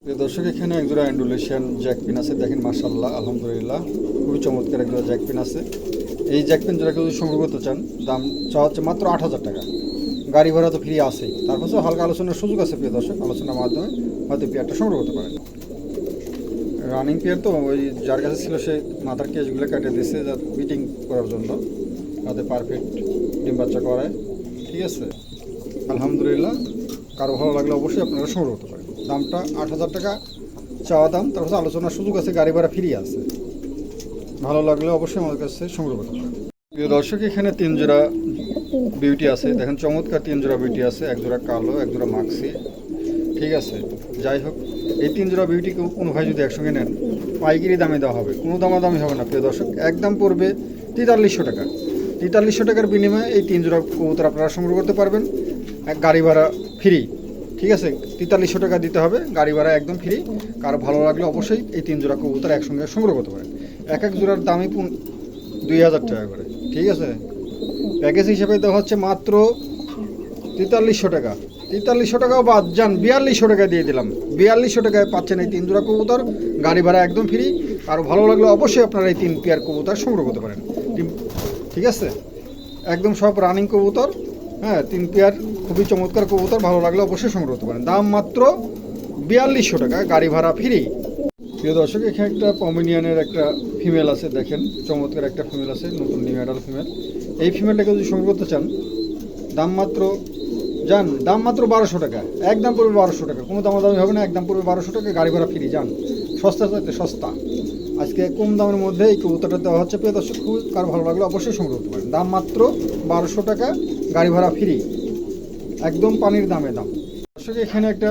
প্রিয় দর্শক, এখানে একজোড়া অ্যান্ডুলেশিয়ান জ্যাকপিন আছে। দেখেন মাশাআল্লাহ, আলহামদুলিল্লাহ, খুবই চমৎকার একজোড়া জ্যাকপিন আছে। এই জ্যাকপিন জোড়া কেউ যদি সংগ্রহ করতে চান, দাম চাওয়া হচ্ছে মাত্র 8,000 টাকা। গাড়ি ভাড়া তো ফ্রি আছেই, তারপর হালকা আলোচনার সুযোগ আছে। প্রিয় দর্শক, আলোচনার মাধ্যমে হয়তো পেয়ারটা সংগ্রহ করতে পারেন। রানিং পেয়ার তো ওই যার কাছে ছিল সে মাথার কেসগুলো কেটে দিয়েছে যা ফিটিং করার জন্য, যাতে পারফেক্ট ডিম বাচ্চা করায়। ঠিক আছে, আলহামদুলিল্লাহ, কারো ভালো লাগলে অবশ্যই আপনারা সংগ্রহ করতে পারেন। দামটা 8,000 টাকা চাওয়া দাম, তারপর আলোচনার সুযোগ আছে, গাড়ি ভাড়া ফ্রি আছে। ভালো লাগলে অবশ্যই আমাদের কাছে সংগ্রহ করতে পারেন। প্রিয় দর্শক, এখানে 3 জোড়া বিউটি আছে। দেখেন চমৎকার 3 জোড়া বিউটি আছে, এক জোড়া কালো, এক জোড়া মাক্সি। ঠিক আছে, যাই হোক, এই 3 জোড়া বিউটি কোনো ভাই যদি একসঙ্গে নেন, পাইকারি দামে দেওয়া হবে, কোনো দামাদামি হবে না। প্রিয় দর্শক, একদম পড়বে 4300 টাকা। 4300 টাকার বিনিময়ে এই 3 জোড়া কবুতর আপনারা সংগ্রহ করতে পারবেন, গাড়ি ভাড়া ফ্রি। ঠিক আছে, 4300 টাকা দিতে হবে, গাড়ি ভাড়া একদম ফ্রি। কারো ভালো লাগলে অবশ্যই এই 3 জোড়া কবুতর একসঙ্গে সংগ্রহ করতে পারেন। এক এক জোড়ার দামই 2000 টাকা করে। ঠিক আছে, প্যাকেজ হিসেবে দেওয়া হচ্ছে মাত্র 4300 টাকা। 4300 টাকাও বাদ যান, 4200 টাকা দিয়ে দিলাম। 4200 টাকায় পাচ্ছেন এই 3 জোড়া কবুতর, গাড়ি ভাড়া একদম ফ্রি। কারো ভালো লাগলে অবশ্যই আপনারা এই 3 পেয়ার কবুতর সংগ্রহ করতে পারেন। ঠিক আছে, একদম সব রানিং কবুতর। হ্যাঁ, 3 পেয়ার খুবই চমৎকার কবুতর, ভালো লাগলে অবশ্যই সংগ্রহ করতে পারেন। দাম মাত্র 4200 টাকা, গাড়ি ভাড়া ফ্রি। প্রিয় দর্শক, এখানে একটা পমিনিয়ানের একটা ফিমেল আছে। দেখেন চমৎকার একটা ফিমেল আছে, নতুন নিউ অ্যাডাল ফিমেল। এই ফিমেলটাকে যদি সংগ্রহ করতে চান, দাম মাত্র 1200 টাকা। একদম পড়বে 1200 টাকা, কোনো দামাদামি হবে না, একদম পড়বে 1200 টাকা, গাড়ি ভাড়া ফ্রি। যান, সস্তা চাইতে সস্তা। আজকে কম দামের মধ্যে এই কবুতরটা দেওয়া হচ্ছে। প্রিয় দর্শক, খুব কার ভালো লাগলে অবশ্যই সংগ্রহ করতে পারেন। দাম মাত্র 1200 টাকা, গাড়ি ভাড়া ফ্রি, একদম পানির দামে দাম। দর্শক, এখানে একটা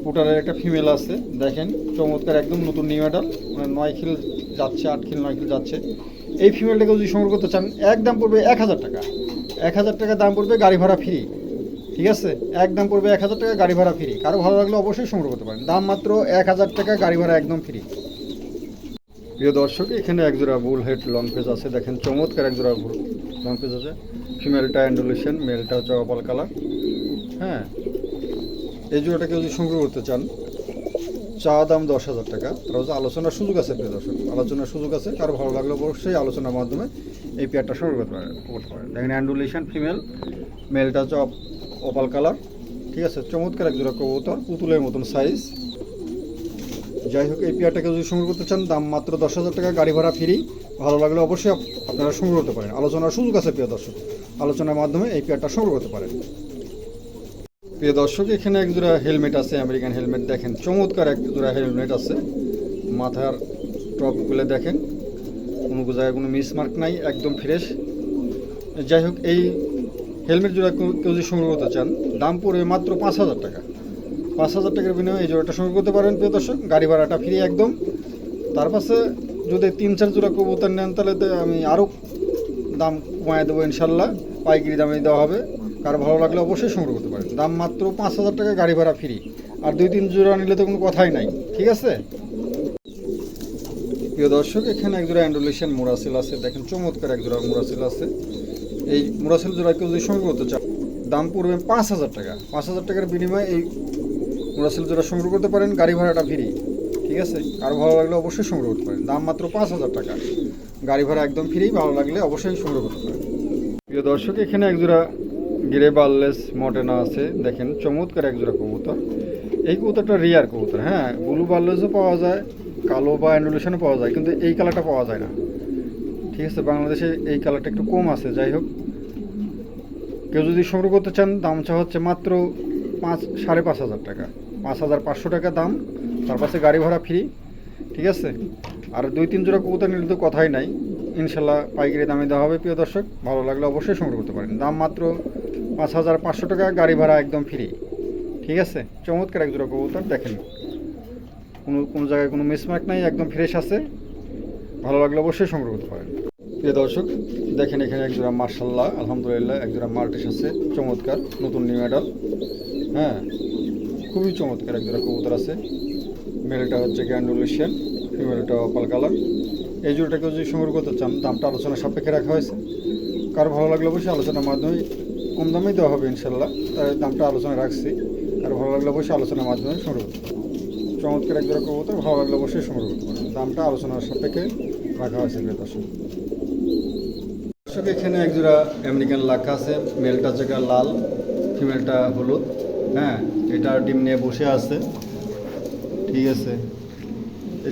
পোটারের একটা ফিমেল আছে। দেখেন চমৎকার, একদম নতুন নিউ অ্যাডাল, মানে 9 খিল যাচ্ছে, 8 খিল 9 খিল যাচ্ছে। এই ফিমেলটাকে যদি সংগ্রহ করতে চান, একদম পড়বে 1000 টাকা। 1000 টাকা দাম পড়বে, গাড়ি ভাড়া ফ্রি। ঠিক আছে, একদম পড়বে 1000 টাকা, গাড়ি ভাড়া ফ্রি। কারো ভালো লাগলে অবশ্যই সংগ্রহ করতে পারেন। দাম মাত্র 1000 টাকা, গাড়ি ভাড়া একদম ফ্রি। প্রিয় দর্শক, এখানে একজোড়া বুল হেড লং পেজ আছে। দেখেন চমৎকার একজোড়া লং পেজ আছে। ফিমেলটা অ্যান্ডুলেশন, মেলটা হচ্ছে অপাল কালার। হ্যাঁ, এই জোড়াটাকে যদি সংগ্রহ করতে চান, চা দাম 10,000 টাকা। তার আলোচনার সুযোগ আছে। প্রিয় দর্শক, আলোচনার সুযোগ আছে, কারো ভালো লাগলে অবশ্যই আলোচনার মাধ্যমে এই পেয়ারটা সংগ্রহ করতে পারেন। দেখেন অ্যান্ডুলেশন ফিমেল, মেলটা হচ্ছে অপাল কালার। ঠিক আছে, চমৎকার একজোড়া কবুতর, পুতুলের মতন সাইজ। যাই হোক, এই পেয়ারটাকে যদি সংগ্রহ করতে চান, দাম মাত্র 10,000 টাকা, গাড়ি ভাড়া ফ্রি। ভালো লাগলে অবশ্যই আপনারা সংগ্রহ করতে পারেন, আলোচনার সুযোগ আছে। প্রিয় দর্শক, আলোচনার মাধ্যমে এই পেয়ারটা সংগ্রহ করতে পারেন। প্রিয় দর্শক, এখানে একজোড়া হেলমেট আছে, আমেরিকান হেলমেট। দেখেন চমৎকার একজোড়া হেলমেট আছে। মাথার টপগুলো দেখেন, কোনো জায়গায় কোনো মিসমার্ক নাই, একদম ফ্রেশ। যাই হোক, এই হেলমেট জোড়া কেউ যদি সংগ্রহ করতে চান, দাম পড়বে মাত্র 5,000 টাকা। 5,000 টাকার বিনিময়ে এই জোড়াটা সংগ্রহ করতে পারেন। প্রিয় দর্শক, গাড়ি ভাড়াটা ফ্রি একদম। তার পাশে যদি 3-4 জোড়া কবুতর নেন, তাহলে তো আমি আরও দাম কমায় দেবো ইনশাল্লাহ, পাইকারি দামে দেওয়া হবে। কারো ভালো লাগলে অবশ্যই সংগ্রহ করতে পারেন। দাম মাত্র 5,000 টাকা, গাড়ি ভাড়া ফ্রি। আর 2-3 জোড়া নিলে তো কোনো কথাই নাই। ঠিক আছে, প্রিয় দর্শক, এখানে একজোড়া অ্যান্ডুলেশন মোরাসেল আছে। দেখেন চমৎকার একজোড়া মোরাসেল আছে। এই মোরাসেল জোড়াকে যদি সংগ্রহ করতে চান, দাম পড়বে 5,000 টাকা। 5,000 টাকার বিনিময়ে এই মোরাসেল জোড়া সংগ্রহ করতে পারেন, গাড়ি ভাড়াটা ফ্রি। ঠিক আছে, কারো ভালো লাগলে অবশ্যই সংগ্রহ করতে পারেন। দাম মাত্র 5,000 টাকা, গাড়ি ভাড়া একদম ফ্রি। ভালো লাগলে অবশ্যই সংগ্রহ করতে পারেন। প্রিয় দর্শক, এখানে একজোড়া গ্রে বার্লেস মডেনা আছে। দেখেন চমৎকার একজোড়া কবুতর। এই কবুতরটা রিয়ার কবুতর। হ্যাঁ, ব্লু বার্লেসও পাওয়া যায়, কালো বা অ্যান্ডুলেশনও পাওয়া যায়, কিন্তু এই কালারটা পাওয়া যায় না। ঠিক আছে, বাংলাদেশে এই কালারটা একটু কম আছে। যাই হোক, কেউ যদি সংগ্রহ করতে চান, দাম চা হচ্ছে মাত্র 5,500 টাকা। 5,500 টাকা দাম, তার পাশে গাড়ি ভাড়া ফ্রি। ঠিক আছে, আর 2-3 জোড়া কবুতর নিলে তো কথাই নাই, ইনশাল্লাহ পাইকারি দামে দেওয়া হবে। প্রিয় দর্শক, ভালো লাগলে অবশ্যই সংগ্রহ করতে পারেন। দাম মাত্র 5,500 টাকা, গাড়ি ভাড়া একদম ফ্রি। ঠিক আছে, চমৎকার এক জোড়া কবুতর। দেখেন কোনো জায়গায় কোনো মিসমার্ক নাই, একদম ফ্রেশ আছে। ভালো লাগলে অবশ্যই সংগ্রহ করতে পারেন। প্রিয় দর্শক, দেখেন এখানে একজোড়া মার্শাল্লাহ, আলহামদুলিল্লাহ, একজোড়া মাল্টিস আছে, চমৎকার নতুন নিউ অ্যাডাল। হ্যাঁ, খুবই চমৎকার একজোড়া কবুতর আছে। মেলটা হচ্ছে গ্যান্ডুলেশিয়ান, ফিমেলটা অপাল কালার। এই জোড়াটাকে যদি সংগ্রহ করতে চান, দামটা আলোচনার সাপেক্ষে রাখা হয়েছে। কারো ভালো লাগলে অবশ্যই আলোচনার মাধ্যমে কম দামেই দেওয়া হবে ইনশাল্লাহ। তাই দামটা আলোচনায় রাখছি। আর ভালো লাগলে অবশ্যই আলোচনার মাধ্যমে সংগ্রহ করতে পারেন। চমৎকার এক জোড়া কবুতর, ভালো লাগলে অবশ্যই সংগ্রহ করতে পারেন। দামটা আলোচনার সাপেক্ষে রাখা হয়েছে প্রিয় দর্শক। দর্শক এখানে এক জোড়া আমেরিকান লাখা আছে, মেলটা জায়গা লাল, ফিমেলটা হলুদ। হ্যাঁ, এটা ডিম নিয়ে বসে আছে, ঠিক আছে।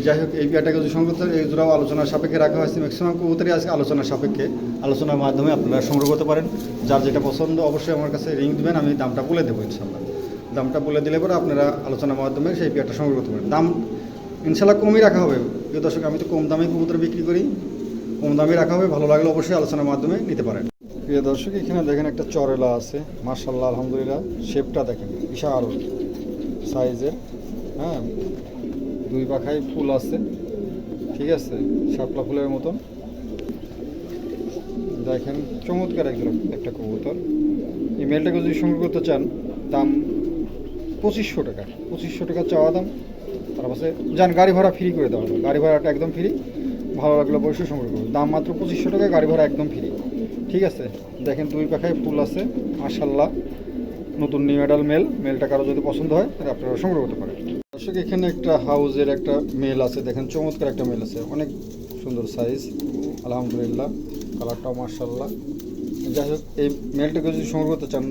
যাই হোক, এই বিয়াটাকে যদি সংগ্রহ করেন, এই জোড়াও আলোচনার সাপেক্ষে রাখা হয়েছে। ম্যাক্সিমাম কবুতরই আজকে আলোচনার সাপেক্ষে, আলোচনার মাধ্যমে আপনারা সংগ্রহ করতে পারেন। যার যেটা পছন্দ অবশ্যই আমার কাছে রিং দেবেন, আমি দামটা বলে দেবো ইনশাল্লাহ। দামটা বলে দিলে পরে আপনারা আলোচনার মাধ্যমে সেই বিয়াটা সংগ্রহ করতে পারেন। দাম ইনশাল্লাহ কমই রাখা হবে প্রিয় দর্শক, আমি তো কম দামে কবুতর বিক্রি করি, কম দামে রাখা হবে। ভালো লাগলে অবশ্যই আলোচনার মাধ্যমে নিতে পারেন। প্রিয় দর্শক এখানে দেখেন একটা চরেলা আছে, মার্শাল্লাহ আলহামদুলিল্লাহ, শেপটা দেখেন বিশাল সাইজের। হ্যাঁ, দুই পাখায় ফুল আছে, ঠিক আছে, শাপলা ফুলের মতন। দেখেন চমৎকার একটা কবুতর। এই মেলটাকে যদি সংগ্রহ করতে চান, দাম 2500 টাকা। 2500 টাকা চাওয়া দাম। তার পাশে যান, গাড়ি ভাড়া ফ্রি করে দেওয়া হবে, গাড়ি ভাড়াটা একদম ফ্রি। ভালো লাগলে অবশ্যই সংগ্রহ করবেন। দাম মাত্র 2500 টাকা, গাড়ি ভাড়া একদম ফ্রি, ঠিক আছে। দেখেন দুই পাখায় ফুল আছে, মাশাল্লাহ, নতুন নিউ অ্যাডাল মেলটা কারো যদি পছন্দ হয় তাহলে আপনারা সংগ্রহ করতে পারেন। দর্শক এখানে একটা হাউজের একটা মেল আছে, দেখেন চমৎকার একটা মেল আছে, অনেক সুন্দর সাইজ আলহামদুলিল্লাহ, কালারটাও মাশাল্লাহ। যাই হোক, এই মেলটাকে যদি সংগ্রহ করতে চান,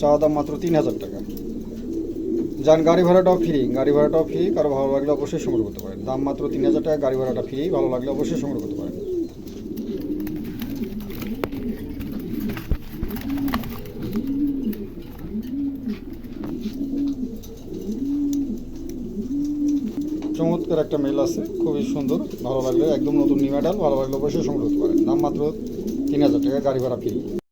চাওয়া দাম মাত্র 3000 টাকা। যান, গাড়ি ভাড়াটাও ফ্রি, গাড়ি ভাড়াটাও ফ্রি, কারো ভালো লাগলে অবশ্যই সংগ্রহ করতে পারেন। দাম মাত্র 3000 টাকা, গাড়ি ভাড়াটা ফ্রি, ভালো লাগলে অবশ্যই সংগ্রহ করতে পারেন। চমৎকার একটা মেল আছে, খুবই সুন্দর, ভালো লাগলে একদম নতুন নিউ অ্যাডাল, ভালো লাগলে অবশ্যই সংগ্রহ করতে পারেন। দাম মাত্র 3000 টাকা, গাড়ি ভাড়া ফ্রি।